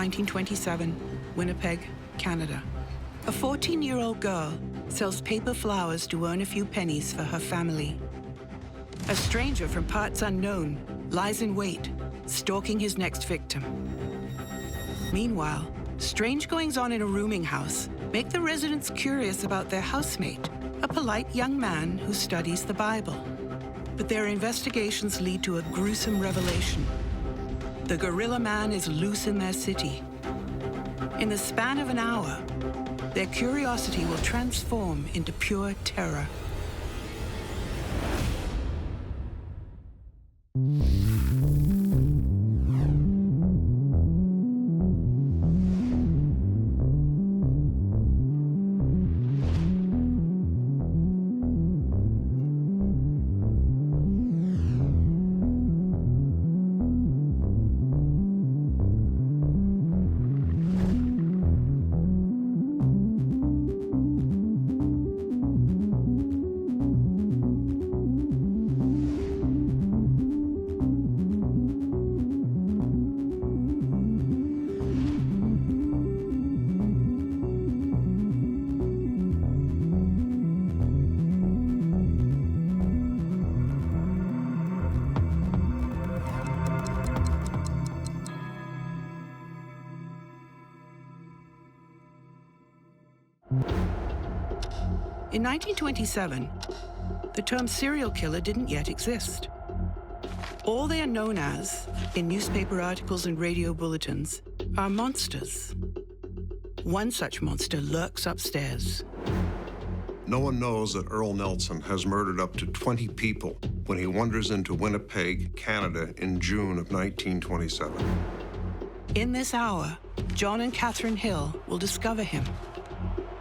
1927, Winnipeg, Canada. A 14-year-old girl sells paper flowers to earn a few pennies for her family. A stranger from parts unknown lies in wait, stalking his next victim. Meanwhile, strange goings-on in a rooming house make the residents curious about their housemate, a polite young man who studies the Bible. But their investigations lead to a gruesome revelation. The gorilla man is loose in their city. In the span of an hour, their curiosity will transform into pure terror. In 1927, the term serial killer didn't yet exist. All they are known as, in newspaper articles and radio bulletins, are monsters. One such monster lurks upstairs. No one knows that Earl Nelson has murdered up to 20 people when he wanders into Winnipeg, Canada in June of 1927. In this hour, John and Catherine Hill will discover him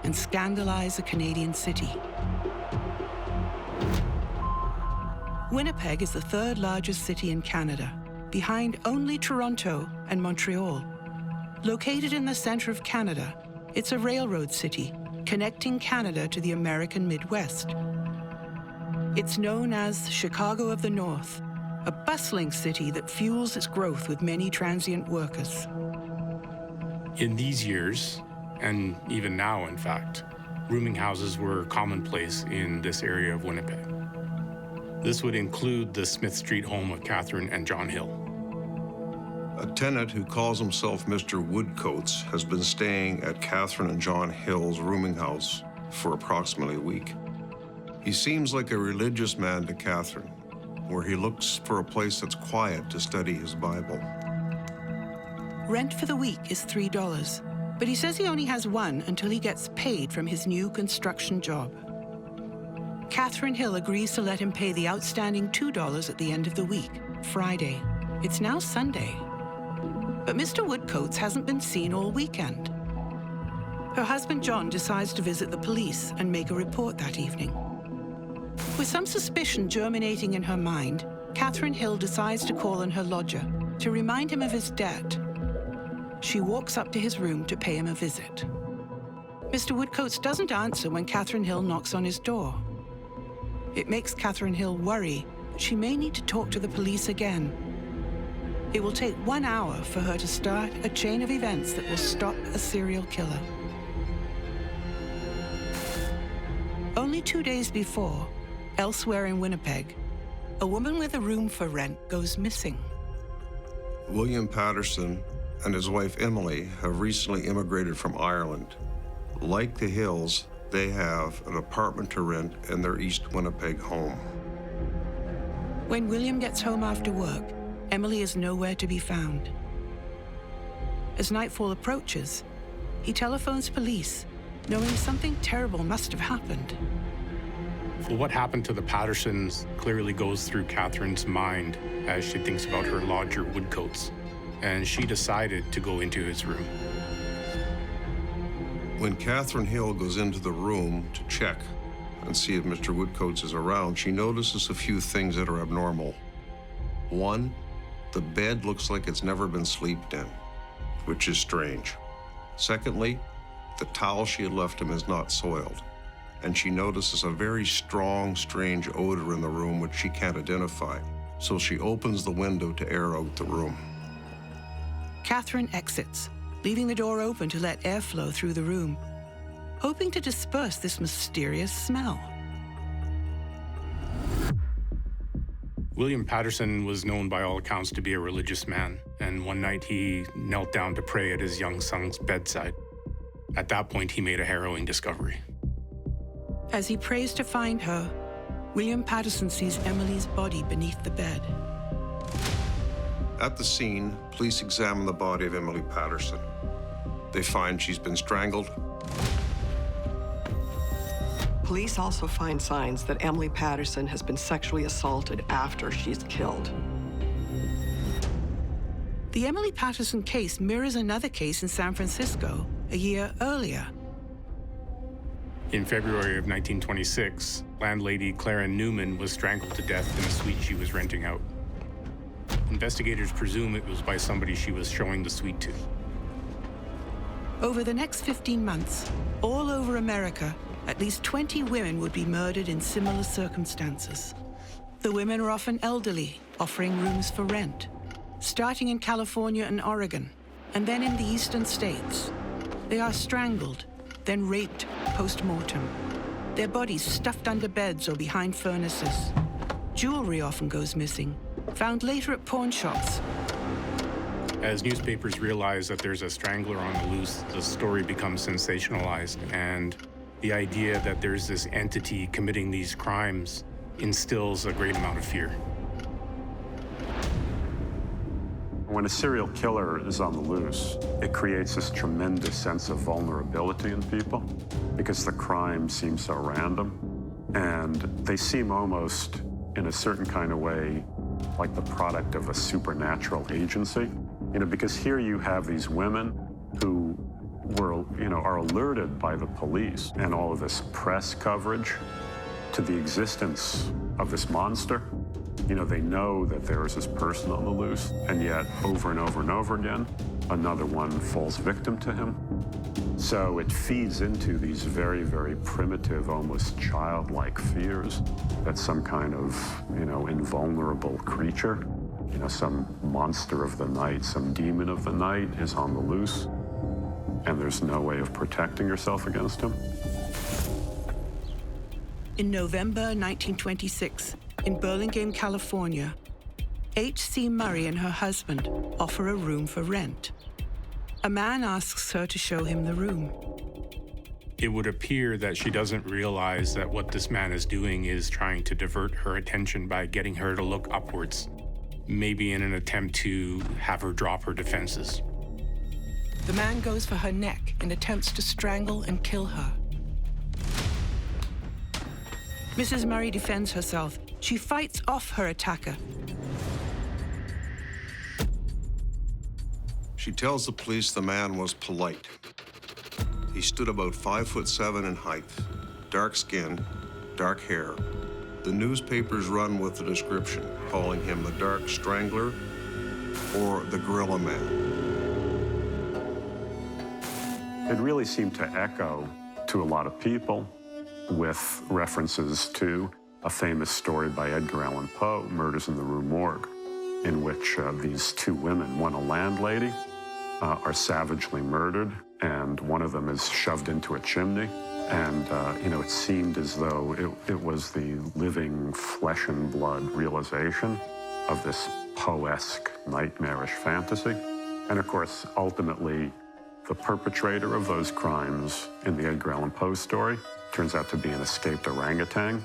and scandalize a Canadian city. Winnipeg is the third largest city in Canada, behind only Toronto and Montreal. Located in the center of Canada, it's a railroad city connecting Canada to the American Midwest. It's known as Chicago of the North, a bustling city that fuels its growth with many transient workers. In these years, and even now, in fact, rooming houses were commonplace in this area of Winnipeg. This would include the Smith Street home of Catherine and John Hill. A tenant who calls himself Mr. Woodcoats has been staying at Catherine and John Hill's rooming house for approximately a week. He seems like a religious man to Catherine, where he looks for a place that's quiet to study his Bible. Rent for the week is $3. But he says he only has one until he gets paid from his new construction job. Catherine Hill agrees to let him pay the outstanding $2 at the end of the week, Friday. It's now Sunday. But Mr. Woodcoats hasn't been seen all weekend. Her husband John decides to visit the police and make a report that evening. With some suspicion germinating in her mind, Catherine Hill decides to call on her lodger to remind him of his debt. She walks up to his room to pay him a visit. Mr. Woodcoats doesn't answer when Catherine Hill knocks on his door. It makes Catherine Hill worry that she may need to talk to the police again. It will take 1 hour for her to start a chain of events that will stop a serial killer. Only 2 days before, elsewhere in Winnipeg, a woman with a room for rent goes missing. William Patterson and his wife Emily have recently immigrated from Ireland. Like the Hills, they have an apartment to rent in their East Winnipeg home. When William gets home after work, Emily is nowhere to be found. As nightfall approaches, he telephones police, knowing something terrible must have happened. So what happened to the Pattersons clearly goes through Catherine's mind as she thinks about her lodger Woodcoats, and she decided to go into his room. When Catherine Hill goes into the room to check and see if Mr. Woodcoats is around, she notices a few things that are abnormal. One, the bed looks like it's never been slept in, which is strange. Secondly, the towel she had left him is not soiled, and she notices a very strong, strange odor in the room which she can't identify, so she opens the window to air out the room. Catherine exits, leaving the door open to let airflow through the room, hoping to disperse this mysterious smell. William Patterson was known by all accounts to be a religious man, and one night he knelt down to pray at his young son's bedside. At that point, he made a harrowing discovery. As he prays to find her, William Patterson sees Emily's body beneath the bed. At the scene, police examine the body of Emily Patterson. They find she's been strangled. Police also find signs that Emily Patterson has been sexually assaulted after she's killed. The Emily Patterson case mirrors another case in San Francisco a year earlier. In February of 1926, landlady Clara Newman was strangled to death in a suite she was renting out. Investigators presume it was by somebody she was showing the suite to. Over the next 15 months, all over America, at least 20 women would be murdered in similar circumstances. The women are often elderly, offering rooms for rent, starting in California and Oregon, and then in the eastern states. They are strangled, then raped post-mortem. Their bodies stuffed under beds or behind furnaces. Jewelry often goes missing, found later at pawn shops. As newspapers realize that there's a strangler on the loose, the story becomes sensationalized, and the idea that there's this entity committing these crimes instills a great amount of fear. When a serial killer is on the loose, it creates this tremendous sense of vulnerability in people because the crime seems so random, and they seem almost, in a certain kind of way, like the product of a supernatural agency. Because here you have these women who are alerted by the police and all of this press coverage to the existence of this monster. They know that there is this person on the loose, and yet over and over and over again, another one falls victim to him. So it feeds into these very, very primitive, almost childlike fears that some kind of, invulnerable creature, some monster of the night, some demon of the night is on the loose, and there's no way of protecting yourself against him. In November 1926, in Burlingame, California, H.C. Murray and her husband offer a room for rent. A man asks her to show him the room. It would appear that she doesn't realize that what this man is doing is trying to divert her attention by getting her to look upwards, maybe in an attempt to have her drop her defenses. The man goes for her neck and attempts to strangle and kill her. Mrs. Murray defends herself. She fights off her attacker. She tells the police the man was polite. He stood about 5'7" in height, dark skin, dark hair. The newspapers run with the description, calling him the Dark Strangler or the Gorilla Man. It really seemed to echo to a lot of people with references to a famous story by Edgar Allan Poe, Murders in the Rue Morgue, in which these two women, one a landlady, are savagely murdered, and one of them is shoved into a chimney. And, it seemed as though it was the living flesh and blood realization of this Poe-esque nightmarish fantasy. And of course, ultimately, the perpetrator of those crimes in the Edgar Allan Poe story turns out to be an escaped orangutan.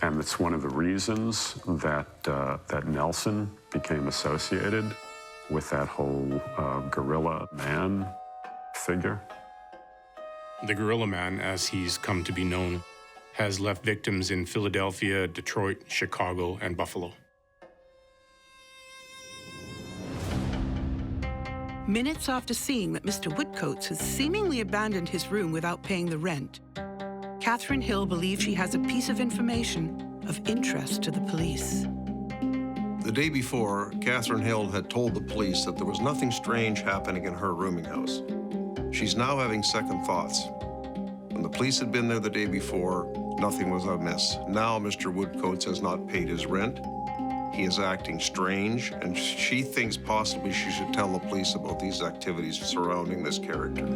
And it's one of the reasons that Nelson became associated with that whole gorilla man figure. The Gorilla Man, as he's come to be known, has left victims in Philadelphia, Detroit, Chicago, and Buffalo. Minutes after seeing that Mr. Woodcoats has seemingly abandoned his room without paying the rent, Catherine Hill believes she has a piece of information of interest to the police. The day before, Catherine Hill had told the police that there was nothing strange happening in her rooming house. She's now having second thoughts. When the police had been there the day before, nothing was amiss. Now Mr. Woodcoats has not paid his rent. He is acting strange, and she thinks possibly she should tell the police about these activities surrounding this character.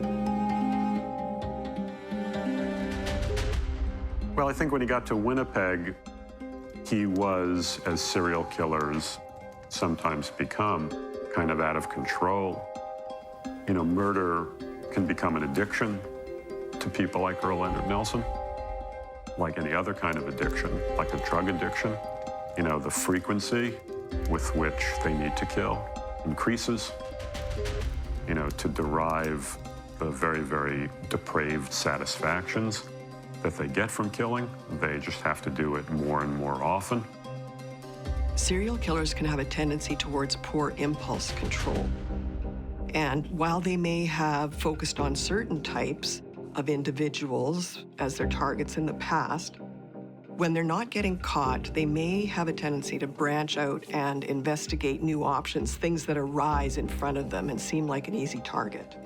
Well, I think when he got to Winnipeg, he was, as serial killers sometimes become, kind of out of control. You know, murder can become an addiction to people like Earl Leonard Nelson, like any other kind of addiction, like a drug addiction. You know, the frequency with which they need to kill increases, you know, to derive the very, very depraved satisfactions that they get from killing. They just have to do it more and more often. Serial killers can have a tendency towards poor impulse control. And while they may have focused on certain types of individuals as their targets in the past, when they're not getting caught, they may have a tendency to branch out and investigate new options, things that arise in front of them and seem like an easy target.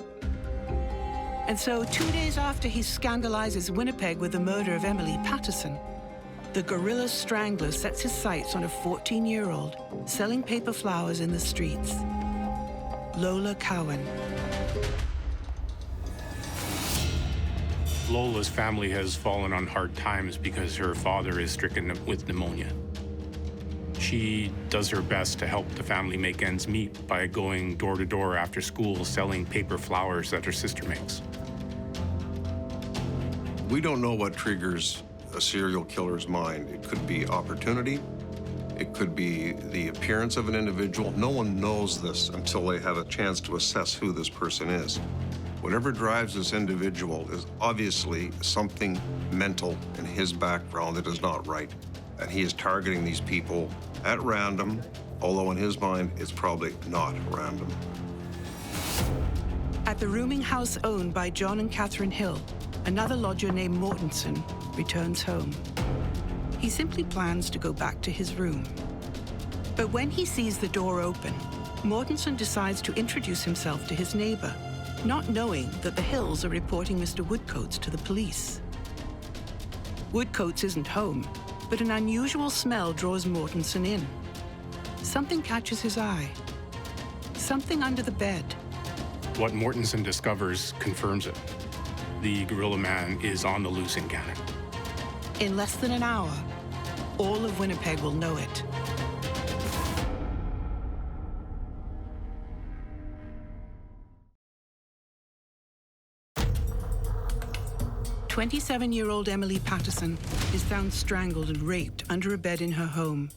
And so 2 days after he scandalizes Winnipeg with the murder of Emily Patterson, the guerrilla strangler sets his sights on a 14-year-old selling paper flowers in the streets. Lola Cowan. Lola's family has fallen on hard times because her father is stricken with pneumonia. She does her best to help the family make ends meet by going door to door after school selling paper flowers that her sister makes. We don't know what triggers a serial killer's mind. It could be opportunity. It could be the appearance of an individual. No one knows this until they have a chance to assess who this person is. Whatever drives this individual is obviously something mental in his background that is not right. And he is targeting these people at random, although in his mind, it's probably not random. At the rooming house owned by John and Catherine Hill, another lodger named Mortensen returns home. He simply plans to go back to his room. But when he sees the door open, Mortensen decides to introduce himself to his neighbor, not knowing that the Hills are reporting Mr. Woodcoats to the police. Woodcoats isn't home, but an unusual smell draws Mortensen in. Something catches his eye. Something under the bed. What Mortensen discovers confirms it. The guerrilla man is on the loose in Canada. In less than an hour, all of Winnipeg will know it. "27-year-old Emily Patterson is found strangled and raped under a bed in her home.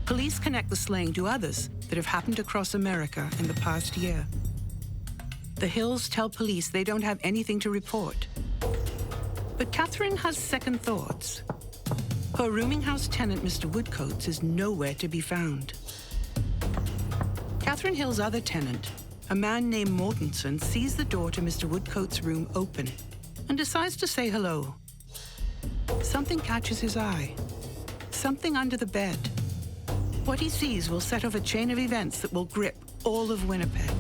Police connect the slaying to others that have happened across America in the past year. The Hills tell police they don't have anything to report. But Catherine has second thoughts. Her rooming house tenant, Mr. Woodcoats, is nowhere to be found. Catherine Hill's other tenant, a man named Mortensen, sees the door to Mr. Woodcoats' room open and decides to say hello. Something catches his eye. Something under the bed. What he sees will set off a chain of events that will grip all of Winnipeg.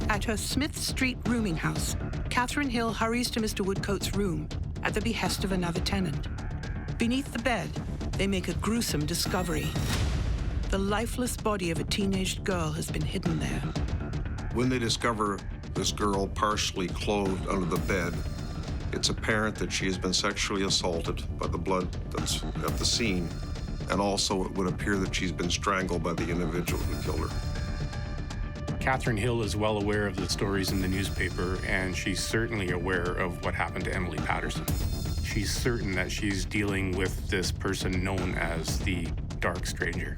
At her Smith Street rooming house, Catherine Hill hurries to Mr. Woodcoats' room at the behest of another tenant. Beneath the bed, they make a gruesome discovery. The lifeless body of a teenaged girl has been hidden there. When they discover this girl partially clothed under the bed, it's apparent that she has been sexually assaulted by the blood that's at the scene, and also it would appear that she's been strangled by the individual who killed her. Catherine Hill is well aware of the stories in the newspaper, and she's certainly aware of what happened to Emily Patterson. She's certain that she's dealing with this person known as the Dark Stranger.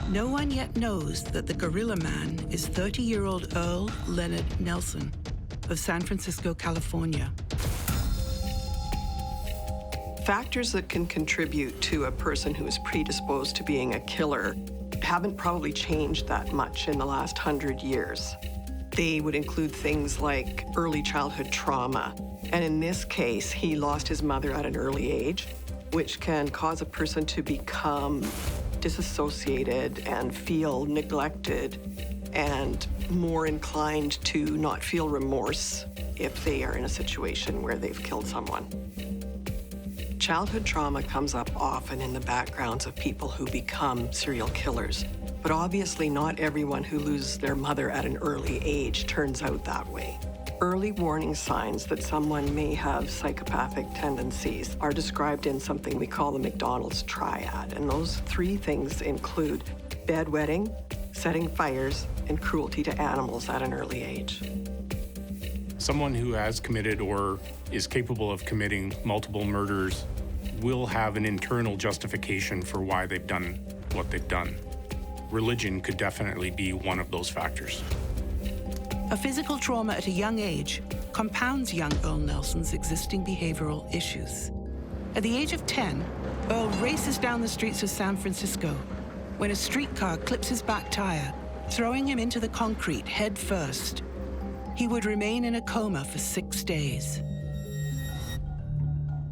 No one yet knows that the guerrilla man is 30-year-old Earl Leonard Nelson of San Francisco, California. Factors that can contribute to a person who is predisposed to being a killer haven't probably changed that much in the last 100 years. They would include things like early childhood trauma. And in this case, he lost his mother at an early age, which can cause a person to become disassociated and feel neglected and more inclined to not feel remorse if they are in a situation where they've killed someone. Childhood trauma comes up often in the backgrounds of people who become serial killers. But obviously not everyone who loses their mother at an early age turns out that way. Early warning signs that someone may have psychopathic tendencies are described in something we call the McDonald's triad. And those three things include bedwetting, setting fires, and cruelty to animals at an early age. Someone who has committed or is capable of committing multiple murders will have an internal justification for why they've done what they've done. Religion could definitely be one of those factors. A physical trauma at a young age compounds young Earl Nelson's existing behavioral issues. At the age of 10, Earl races down the streets of San Francisco when a streetcar clips his back tire, throwing him into the concrete head first. He would remain in a coma for 6 days.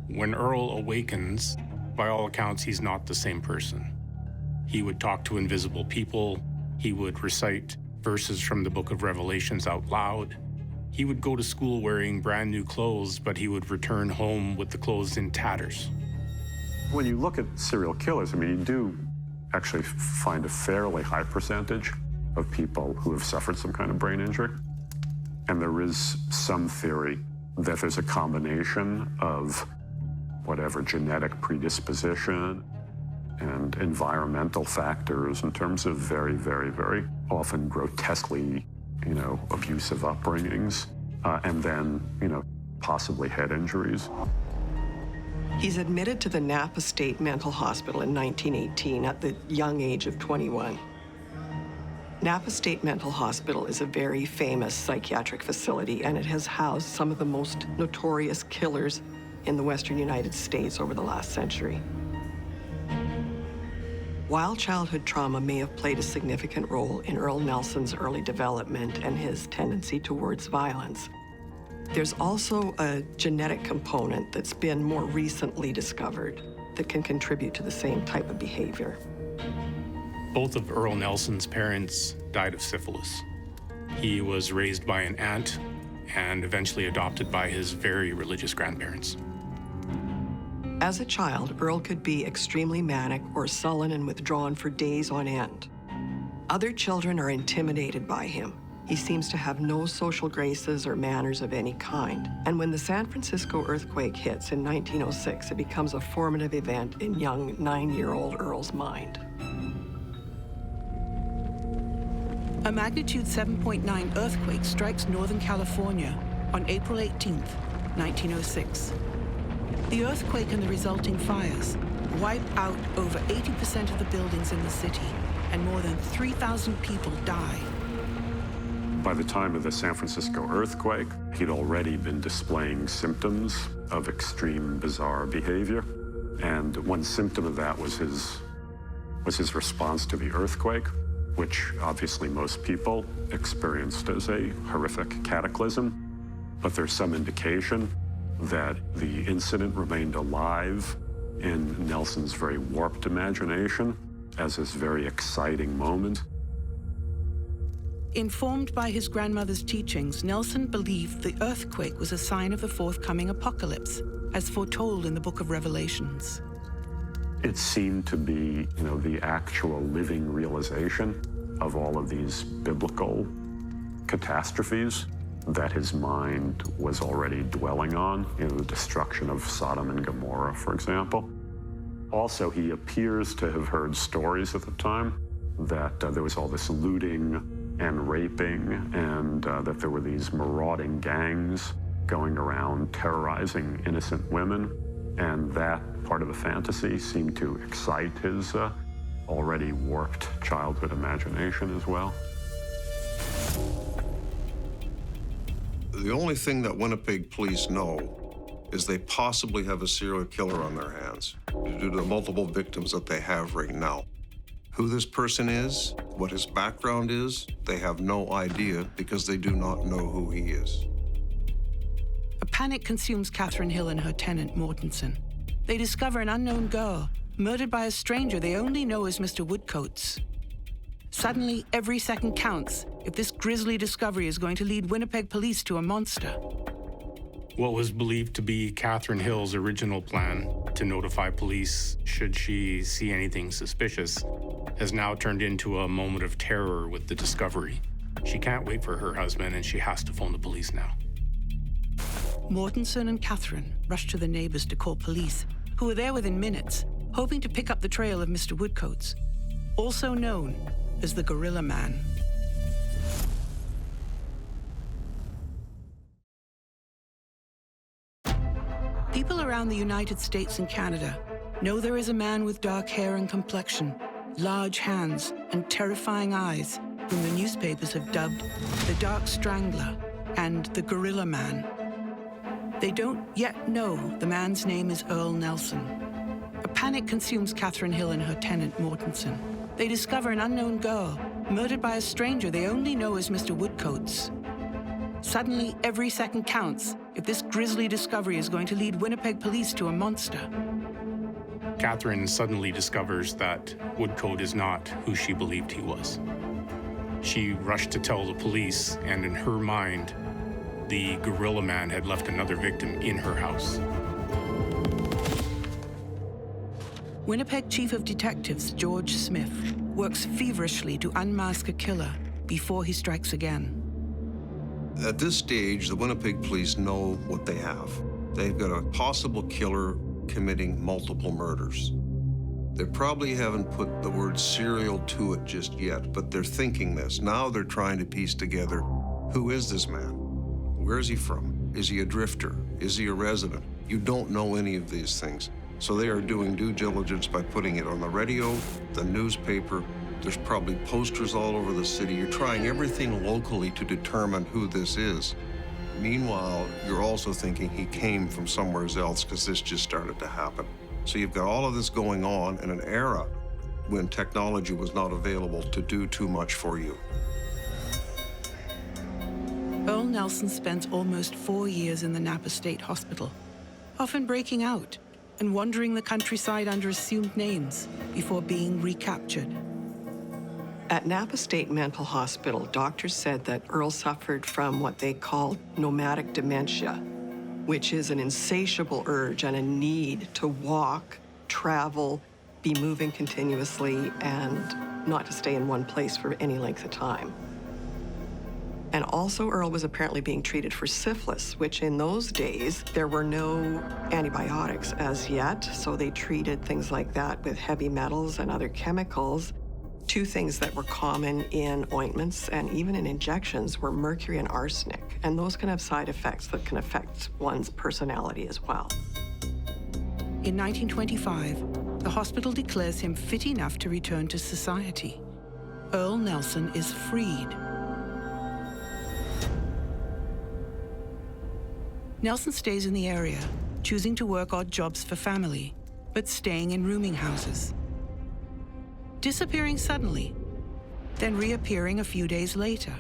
When Earl awakens, by all accounts, he's not the same person. He would talk to invisible people. He would recite verses from the Book of Revelations out loud. He would go to school wearing brand new clothes, but he would return home with the clothes in tatters. When you look at serial killers, I mean, you do actually find a fairly high percentage of people who have suffered some kind of brain injury. And there is some theory that there's a combination of whatever genetic predisposition and environmental factors in terms of very, very, very often grotesquely, abusive upbringings, and then, possibly head injuries. He's admitted to the Napa State Mental Hospital in 1918 at the young age of 21. Napa State Mental Hospital is a very famous psychiatric facility, and it has housed some of the most notorious killers in the Western United States over the last century. While childhood trauma may have played a significant role in Earl Nelson's early development and his tendency towards violence, there's also a genetic component that's been more recently discovered that can contribute to the same type of behavior. Both of Earl Nelson's parents died of syphilis. He was raised by an aunt and eventually adopted by his very religious grandparents. As a child, Earl could be extremely manic or sullen and withdrawn for days on end. Other children are intimidated by him. He seems to have no social graces or manners of any kind. And when the San Francisco earthquake hits in 1906, it becomes a formative event in young 9-year-old Earl's mind. A magnitude 7.9 earthquake strikes Northern California on April 18th, 1906. The earthquake and the resulting fires wipe out over 80% of the buildings in the city, and more than 3,000 people die. By the time of the San Francisco earthquake, he'd already been displaying symptoms of extreme bizarre behavior. And one symptom of that was his response to the earthquake, which obviously most people experienced as a horrific cataclysm. But there's some indication that the incident remained alive in Nelson's very warped imagination as this very exciting moment. Informed by his grandmother's teachings, Nelson believed the earthquake was a sign of the forthcoming apocalypse, as foretold in the Book of Revelations. It seemed to be, the actual living realization of all of these biblical catastrophes that his mind was already dwelling on, the destruction of Sodom and Gomorrah, for example. Also, he appears to have heard stories at the time that there was all this looting and raping, and that there were these marauding gangs going around terrorizing innocent women. And that part of the fantasy seemed to excite his already warped childhood imagination as well. The only thing that Winnipeg police know is they possibly have a serial killer on their hands due to the multiple victims that they have right now. Who this person is, what his background is, they have no idea because they do not know who he is. A panic consumes Catherine Hill and her tenant, Mortensen. They discover an unknown girl, murdered by a stranger they only know as Mr. Woodcoats. Suddenly, every second counts if this grisly discovery is going to lead Winnipeg police to a monster. What was believed to be Catherine Hill's original plan to notify police should she see anything suspicious has now turned into a moment of terror with the discovery. She can't wait for her husband and she has to phone the police now. Mortensen and Catherine rushed to the neighbors to call police, who were there within minutes, hoping to pick up the trail of Mr. Woodcoats, also known as the Gorilla Man. People around the United States and Canada know there is a man with dark hair and complexion, large hands, and terrifying eyes, whom the newspapers have dubbed the Dark Strangler and the Gorilla Man. They don't yet know the man's name is Earl Nelson. A panic consumes Catherine Hill and her tenant Mortensen. They discover an unknown girl, murdered by a stranger they only know as Mr. Woodcoats. Suddenly, every second counts if this grisly discovery is going to lead Winnipeg police to a monster. Catherine suddenly discovers that Woodcoat is not who she believed he was. She rushed to tell the police, and in her mind, the Gorilla Man had left another victim in her house. Winnipeg Chief of Detectives George Smith works feverishly to unmask a killer before he strikes again. At this stage, the Winnipeg police know what they have. They've got a possible killer committing multiple murders. They probably haven't put the word serial to it just yet, but they're thinking this. Now they're trying to piece together, who is this man? Where is he from? Is he a drifter? Is he a resident? You don't know any of these things. So they are doing due diligence by putting it on the radio, the newspaper. There's probably posters all over the city. You're trying everything locally to determine who this is. Meanwhile, you're also thinking he came from somewhere else because this just started to happen. So you've got all of this going on in an era when technology was not available to do too much for you. Earl Nelson spent almost 4 years in the Napa State Hospital, often breaking out and wandering the countryside under assumed names before being recaptured. At Napa State Mental Hospital, doctors said that Earl suffered from what they called nomadic dementia, which is an insatiable urge and a need to walk, travel, be moving continuously, and not to stay in one place for any length of time. And also, Earl was apparently being treated for syphilis, which in those days, there were no antibiotics as yet, so they treated things like that with heavy metals and other chemicals. Two things that were common in ointments and even in injections were mercury and arsenic, and those can have side effects that can affect one's personality as well. In 1925, the hospital declares him fit enough to return to society. Earl Nelson is freed. Nelson stays in the area, choosing to work odd jobs for family, but staying in rooming houses. Disappearing suddenly, then reappearing a few days later.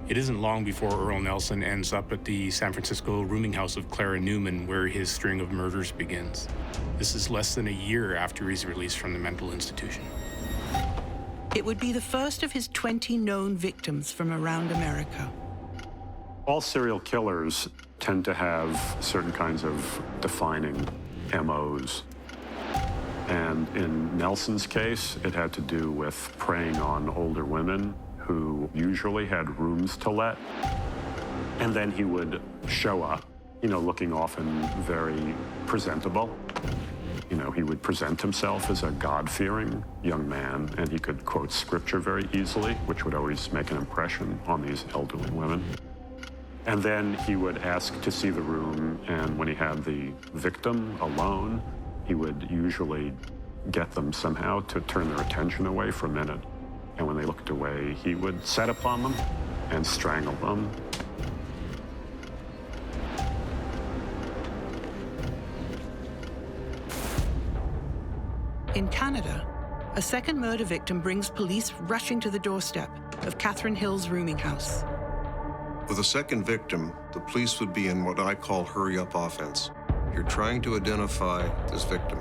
It isn't long before Earl Nelson ends up at the San Francisco rooming house of Clara Newman, where his string of murders begins. This is less than a year after he's released from the mental institution. It would be the first of his 20 known victims from around America. All serial killers tend to have certain kinds of defining MOs. And in Nelson's case, it had to do with preying on older women who usually had rooms to let. And then he would show up, looking often very presentable. He would present himself as a God-fearing young man, and he could quote scripture very easily, which would always make an impression on these elderly women. And then he would ask to see the room, and when he had the victim alone, he would usually get them somehow to turn their attention away for a minute. And when they looked away, he would set upon them and strangle them. In Canada, a second murder victim brings police rushing to the doorstep of Catherine Hill's rooming house. With a second victim, the police would be in what I call hurry-up offense. You're trying to identify this victim.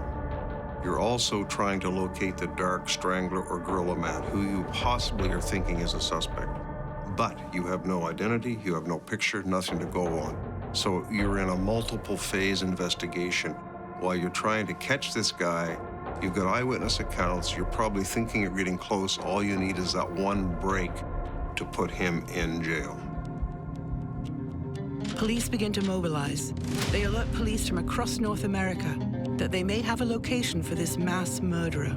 You're also trying to locate the Dark Strangler or Gorilla Man, who you possibly are thinking is a suspect. But you have no identity, you have no picture, nothing to go on. So you're in a multiple phase investigation. While you're trying to catch this guy, you've got eyewitness accounts, you're probably thinking you're getting close. All you need is that one break to put him in jail. Police begin to mobilize. They alert police from across North America that they may have a location for this mass murderer.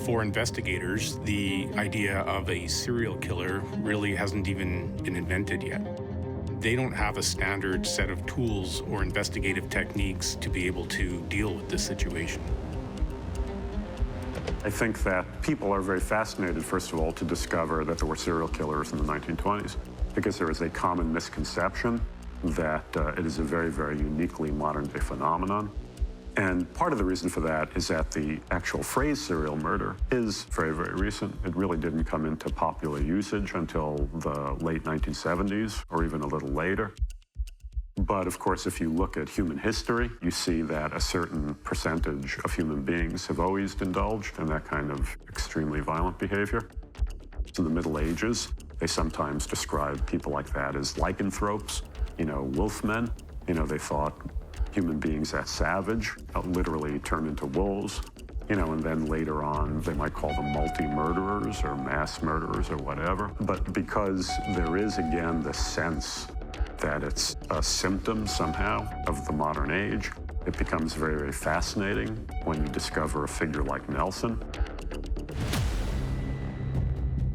For investigators, the idea of a serial killer really hasn't even been invented yet. They don't have a standard set of tools or investigative techniques to be able to deal with this situation. I think that people are very fascinated, first of all, to discover that there were serial killers in the 1920s, because there is a common misconception that it is a very, very uniquely modern-day phenomenon. And part of the reason for that is that the actual phrase serial murder is very, very recent. It really didn't come into popular usage until the late 1970s, or even a little later. But of course, if you look at human history, you see that a certain percentage of human beings have always indulged in that kind of extremely violent behavior. In the Middle Ages, they sometimes described people like that as lycanthropes, wolfmen. They thought human beings that savage literally turned into wolves, and then later on they might call them multi-murderers or mass murderers or whatever. But because there is, again, the sense that it's a symptom somehow of the modern age, it becomes very, very fascinating when you discover a figure like Nelson.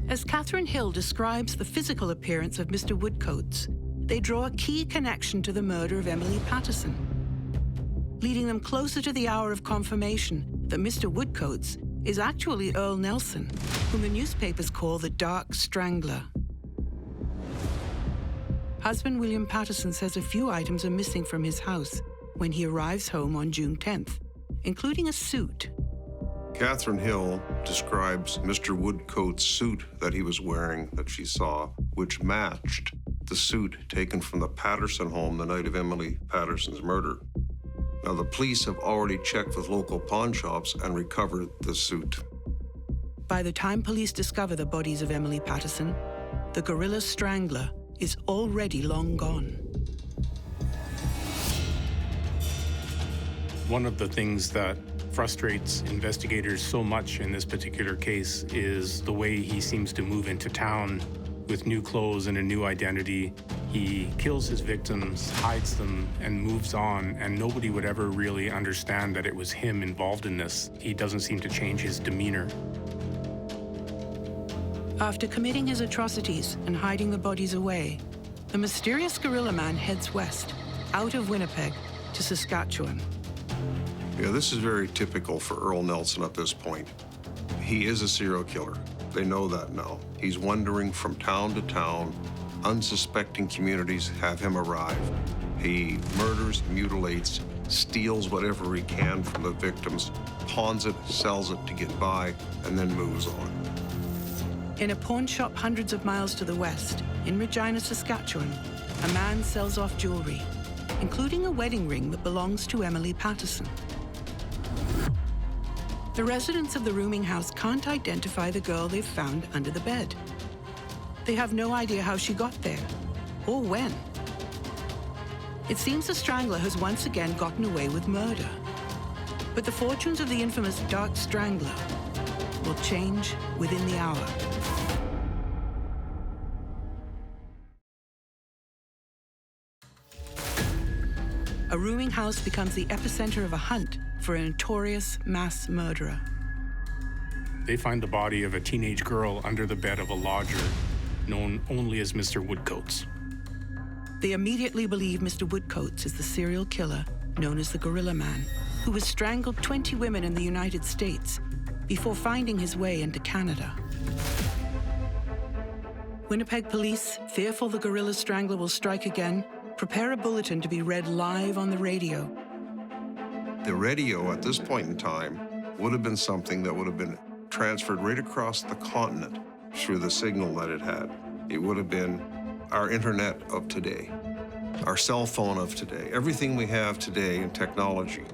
As Catherine Hill describes the physical appearance of Mr. Woodcoats, they draw a key connection to the murder of Emily Patterson, leading them closer to the hour of confirmation that Mr. Woodcoats is actually Earl Nelson, whom the newspapers call the Dark Strangler. Husband William Patterson says a few items are missing from his house when he arrives home on June 10th, including a suit. Catherine Hill describes Mr. Woodcoat's suit that he was wearing that she saw, which matched the suit taken from the Patterson home the night of Emily Patterson's murder. Now, the police have already checked with local pawn shops and recovered the suit. By the time police discover the bodies of Emily Patterson, the gorilla strangler is already long gone. One of the things that frustrates investigators so much in this particular case is the way he seems to move into town with new clothes and a new identity. He kills his victims, hides them, and moves on, and nobody would ever really understand that it was him involved in this. He doesn't seem to change his demeanor. After committing his atrocities and hiding the bodies away, the mysterious gorilla man heads west, out of Winnipeg to Saskatchewan. Yeah, this is very typical for Earl Nelson at this point. He is a serial killer. They know that now. He's wandering from town to town. Unsuspecting communities have him arrive. He murders, mutilates, steals whatever he can from the victims, pawns it, sells it to get by, and then moves on. In a pawn shop hundreds of miles to the west, in Regina, Saskatchewan, a man sells off jewelry, including a wedding ring that belongs to Emily Patterson. The residents of the rooming house can't identify the girl they've found under the bed. They have no idea how she got there, or when. It seems the strangler has once again gotten away with murder. But the fortunes of the infamous Dark Strangler will change within the hour. A rooming house becomes the epicenter of a hunt for a notorious mass murderer. They find the body of a teenage girl under the bed of a lodger known only as Mr. Woodcoats. They immediately believe Mr. Woodcoats is the serial killer known as the Gorilla Man, who has strangled 20 women in the United States before finding his way into Canada. Winnipeg police, fearful the Gorilla Strangler will strike again, prepare a bulletin to be read live on the radio. The radio at this point in time would have been something that would have been transferred right across the continent through the signal that it had. It would have been our internet of today, our cell phone of today. Everything we have today in technology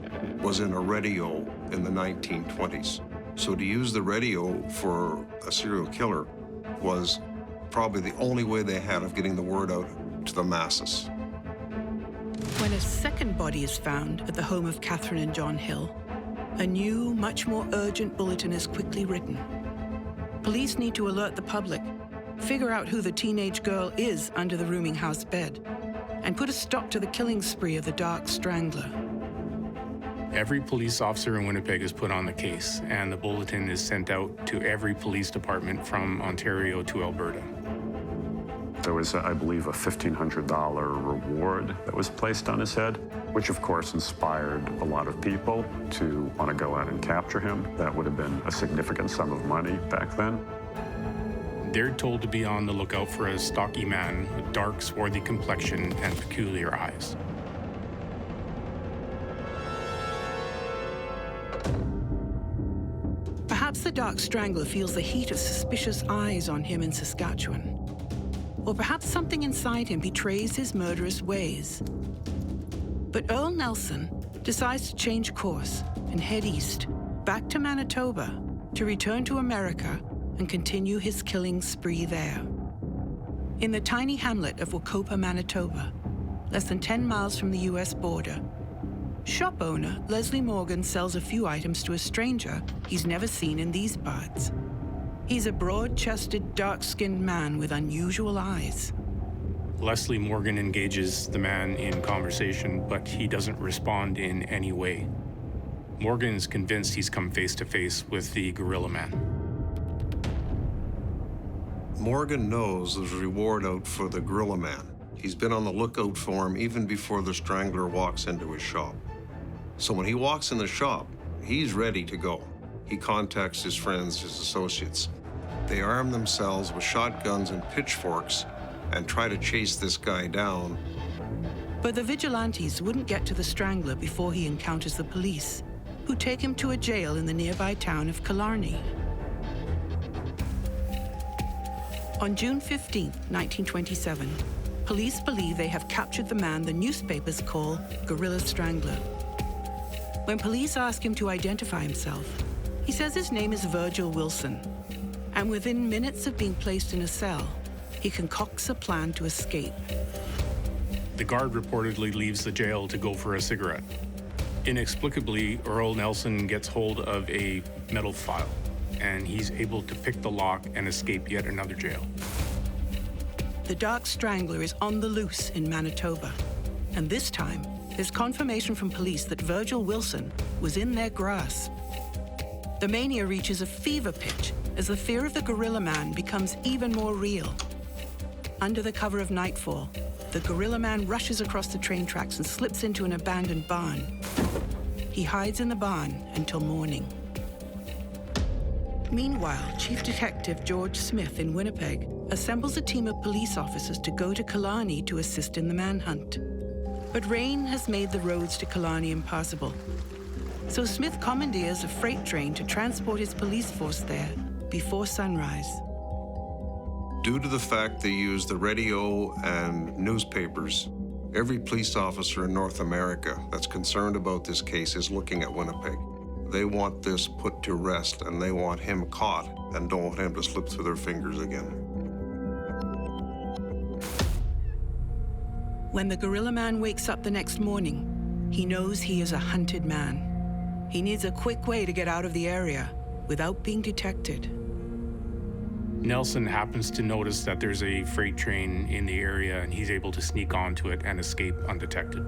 was in a radio in the 1920s. So to use the radio for a serial killer was probably the only way they had of getting the word out to the masses. When a second body is found at the home of Catherine and John Hill, a new, much more urgent bulletin is quickly written. Police need to alert the public, figure out who the teenage girl is under the rooming house bed, and put a stop to the killing spree of the Dark Strangler. Every police officer in Winnipeg is put on the case, and the bulletin is sent out to every police department from Ontario to Alberta. There was, I believe, a $1,500 reward that was placed on his head, which of course inspired a lot of people to want to go out and capture him. That would have been a significant sum of money back then. They're told to be on the lookout for a stocky man with dark, swarthy complexion and peculiar eyes. Perhaps the Dark Strangler feels the heat of suspicious eyes on him in Saskatchewan. Or perhaps something inside him betrays his murderous ways. But Earl Nelson decides to change course and head east, back to Manitoba, to return to America and continue his killing spree there. In the tiny hamlet of Wacopa, Manitoba, less than 10 miles from the US border, shop owner Leslie Morgan sells a few items to a stranger he's never seen in these parts. He's a broad-chested, dark-skinned man with unusual eyes. Leslie Morgan engages the man in conversation, but he doesn't respond in any way. Morgan is convinced he's come face-to-face with the Gorilla Man. Morgan knows there's a reward out for the Gorilla Man. He's been on the lookout for him even before the Strangler walks into his shop. So when he walks in the shop, he's ready to go. He contacts his friends, his associates. They arm themselves with shotguns and pitchforks and try to chase this guy down. But the vigilantes wouldn't get to the Strangler before he encounters the police, who take him to a jail in the nearby town of Killarney. On June 15, 1927, police believe they have captured the man the newspapers call Gorilla Strangler. When police ask him to identify himself, he says his name is Virgil Wilson, and within minutes of being placed in a cell, he concocts a plan to escape. The guard reportedly leaves the jail to go for a cigarette. Inexplicably, Earl Nelson gets hold of a metal file, and he's able to pick the lock and escape yet another jail. The Dark Strangler is on the loose in Manitoba, and this time, there's confirmation from police that Virgil Wilson was in their grasp. The mania reaches a fever pitch as the fear of the Gorilla Man becomes even more real. Under the cover of nightfall, the Gorilla Man rushes across the train tracks and slips into an abandoned barn. He hides in the barn until morning. Meanwhile, Chief Detective George Smith in Winnipeg assembles a team of police officers to go to Killarney to assist in the manhunt. But rain has made the roads to Killarney impassable. So Smith commandeers a freight train to transport his police force there before sunrise. Due to the fact they use the radio and newspapers, every police officer in North America that's concerned about this case is looking at Winnipeg. They want this put to rest, and they want him caught and don't want him to slip through their fingers again. When the Gorilla Man wakes up the next morning, he knows he is a hunted man. He needs a quick way to get out of the area without being detected. Nelson happens to notice that there's a freight train in the area, and he's able to sneak onto it and escape undetected.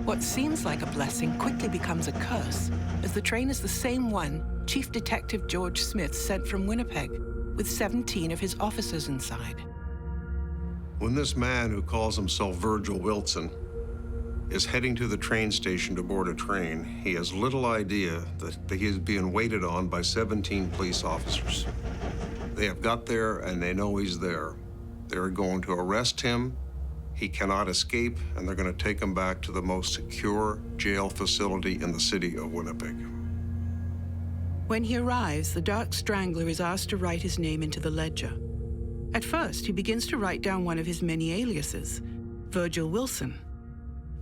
What seems like a blessing quickly becomes a curse, as the train is the same one Chief Detective George Smith sent from Winnipeg, with 17 of his officers inside. When this man who calls himself Virgil Wilson is heading to the train station to board a train, he has little idea that he is being waited on by 17 police officers. They have got there and they know he's there. They're going to arrest him. He cannot escape, and they're going to take him back to the most secure jail facility in the city of Winnipeg. When he arrives, the Dark Strangler is asked to write his name into the ledger. At first, he begins to write down one of his many aliases, Virgil Wilson.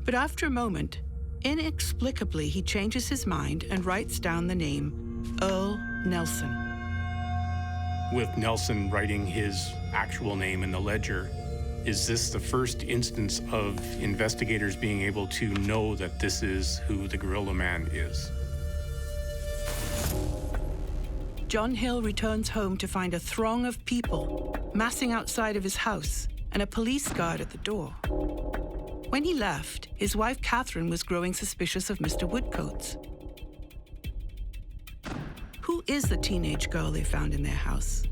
But after a moment, inexplicably, he changes his mind and writes down the name Earl Nelson. With Nelson writing his actual name in the ledger, Is this the first instance of investigators being able to know that this is who the Gorilla Man is? John Hill returns home to find a throng of people massing outside of his house and a police guard at the door. When he left, his wife Catherine was growing suspicious of Mr. Woodcoats. Who is the teenage girl they found in their house?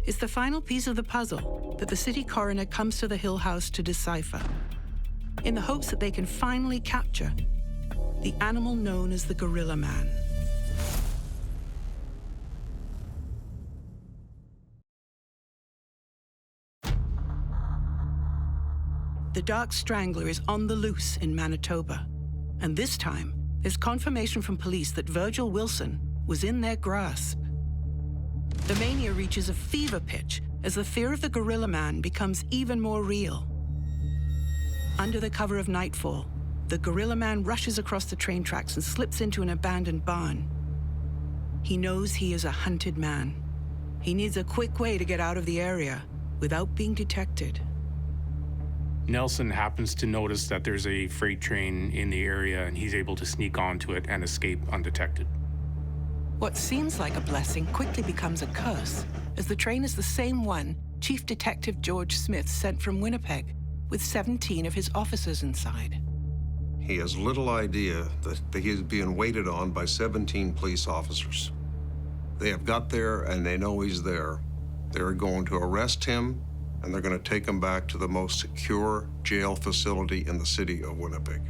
It's the final piece of the puzzle that the city coroner comes to the Hill house to decipher, in the hopes that they can finally capture the animal known as the Gorilla Man. The Dark Strangler is on the loose in Manitoba, and this time there's confirmation from police that Virgil Wilson was in their grasp. The mania reaches a fever pitch as the fear of the Gorilla Man becomes even more real. Under the cover of nightfall, the Gorilla Man rushes across the train tracks and slips into an abandoned barn. He knows he is a hunted man. He needs a quick way to get out of the area without being detected. Nelson happens to notice that there's a freight train in the area, and he's able to sneak onto it and escape undetected. What seems like a blessing quickly becomes a curse, as the train is the same one Chief Detective George Smith sent from Winnipeg, with 17 of his officers inside. He has little idea that he is being waited on by 17 police officers. They have got there and they know he's there. They're going to arrest him, and they're going to take him back to the most secure jail facility in the city of Winnipeg.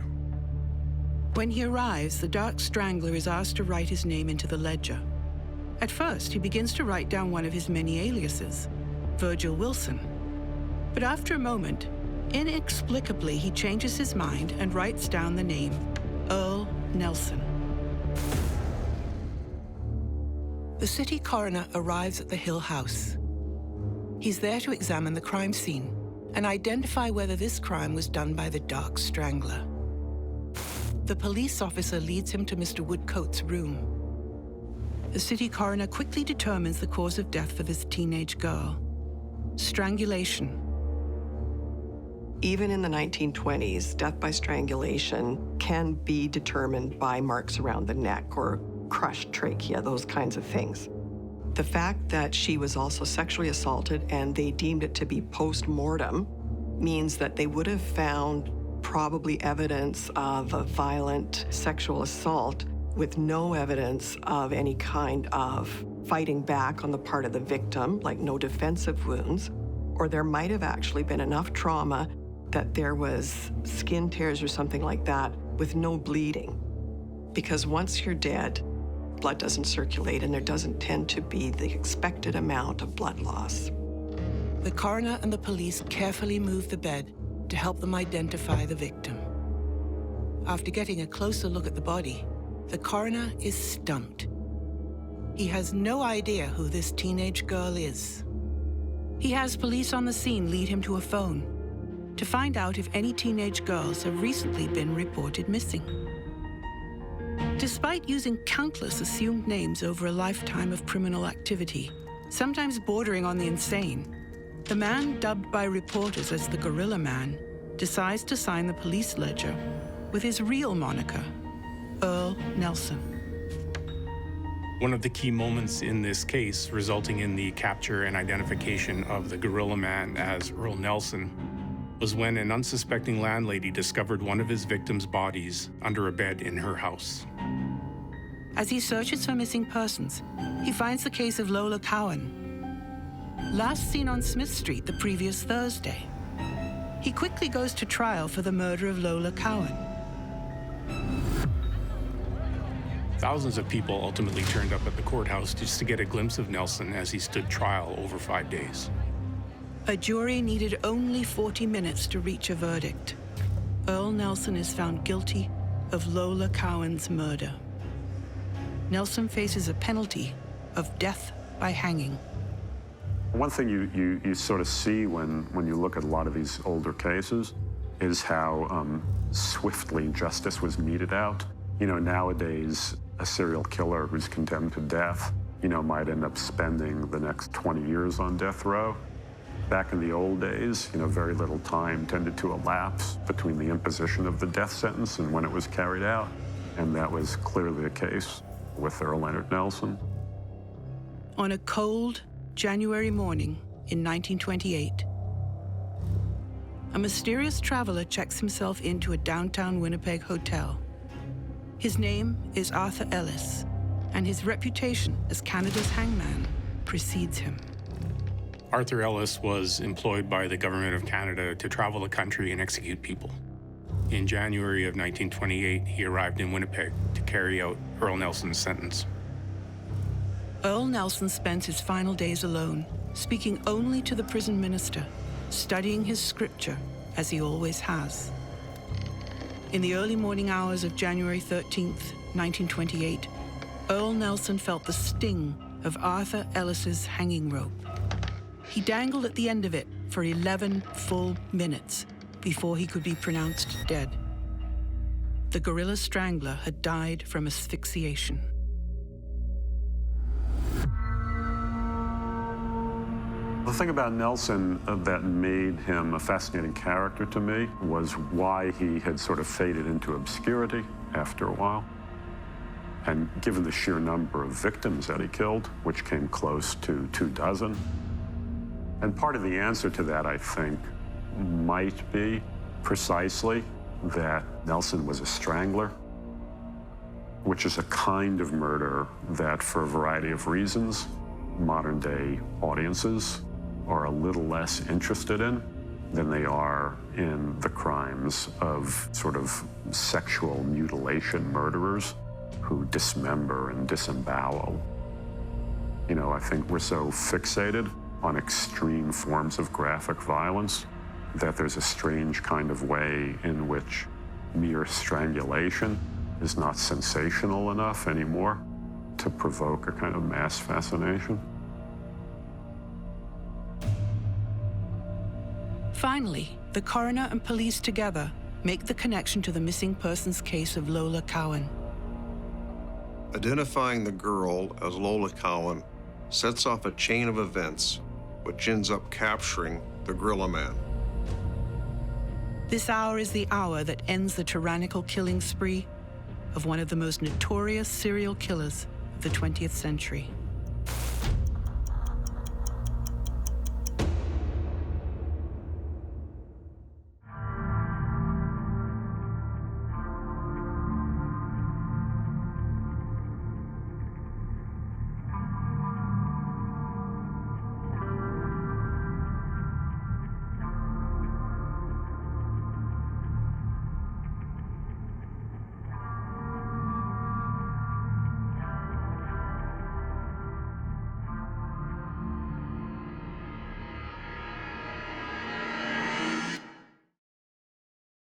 When he arrives, the Dark Strangler is asked to write his name into the ledger. At first, he begins to write down one of his many aliases, Virgil Wilson. But after a moment, inexplicably, he changes his mind and writes down the name Earl Nelson. The city coroner arrives at the Hill house. He's there to examine the crime scene and identify whether this crime was done by the Dark Strangler. The police officer leads him to Mr. Woodcoats' room. The city coroner quickly determines the cause of death for this teenage girl: strangulation. Even in the 1920s, death by strangulation can be determined by marks around the neck or crushed trachea, those kinds of things. The fact that she was also sexually assaulted and they deemed it to be post-mortem means that they would have found probably evidence of a violent sexual assault with no evidence of any kind of fighting back on the part of the victim, like no defensive wounds, or there might have actually been enough trauma that there was skin tears or something like that with no bleeding. Because once you're dead, blood doesn't circulate and there doesn't tend to be the expected amount of blood loss. The coroner and the police carefully move the bed to help them identify the victim. After getting a closer look at the body, the coroner is stumped. He has no idea who this teenage girl is. He has police on the scene lead him to a phone to find out if any teenage girls have recently been reported missing. Despite using countless assumed names over a lifetime of criminal activity, sometimes bordering on the insane, the man dubbed by reporters as the Gorilla Man decides to sign the police ledger with his real moniker, Earl Nelson. One of the key moments in this case, resulting in the capture and identification of the Gorilla Man as Earl Nelson, was when an unsuspecting landlady discovered one of his victims' bodies under a bed in her house. As he searches for missing persons, he finds the case of Lola Cowan, last seen on Smith Street the previous Thursday. He quickly goes to trial for the murder of Lola Cowan. Thousands of people ultimately turned up at the courthouse just to get a glimpse of Nelson as he stood trial over 5 days. A jury needed only 40 minutes to reach a verdict. Earl Nelson is found guilty of Lola Cowan's murder. Nelson faces a penalty of death by hanging. One thing you sort of see when you look at a lot of these older cases is how swiftly justice was meted out. You know, nowadays, a serial killer who's condemned to death, you know, might end up spending the next 20 years on death row. Back in the old days, very little time tended to elapse between the imposition of the death sentence and when it was carried out. And that was clearly the case with Earl Leonard Nelson. On a cold January morning in 1928, a mysterious traveler checks himself into a downtown Winnipeg hotel. His name is Arthur Ellis, and his reputation as Canada's hangman precedes him. Arthur Ellis was employed by the Government of Canada to travel the country and execute people. In January of 1928, he arrived in Winnipeg to carry out Earl Nelson's sentence. Earl Nelson spends his final days alone, speaking only to the prison minister, studying his scripture, as he always has. In the early morning hours of January 13th, 1928, Earl Nelson felt the sting of Arthur Ellis's hanging rope. He dangled at the end of it for 11 full minutes before he could be pronounced dead. The gorilla strangler had died from asphyxiation. The thing about Nelson that made him a fascinating character to me was why he had sort of faded into obscurity after a while. And given the sheer number of victims that he killed, which came close to 24. And part of the answer to that, I think, might be precisely that Nelson was a strangler, which is a kind of murder that, for a variety of reasons, modern-day audiences are a little less interested in than they are in the crimes of sort of sexual mutilation murderers who dismember and disembowel. I think we're so fixated on extreme forms of graphic violence that there's a strange kind of way in which mere strangulation is not sensational enough anymore to provoke a kind of mass fascination. Finally, the coroner and police together make the connection to the missing persons case of Lola Cowan. Identifying the girl as Lola Cowan sets off a chain of events which ends up capturing the Gorilla Man. This hour is the hour that ends the tyrannical killing spree of one of the most notorious serial killers of the 20th century.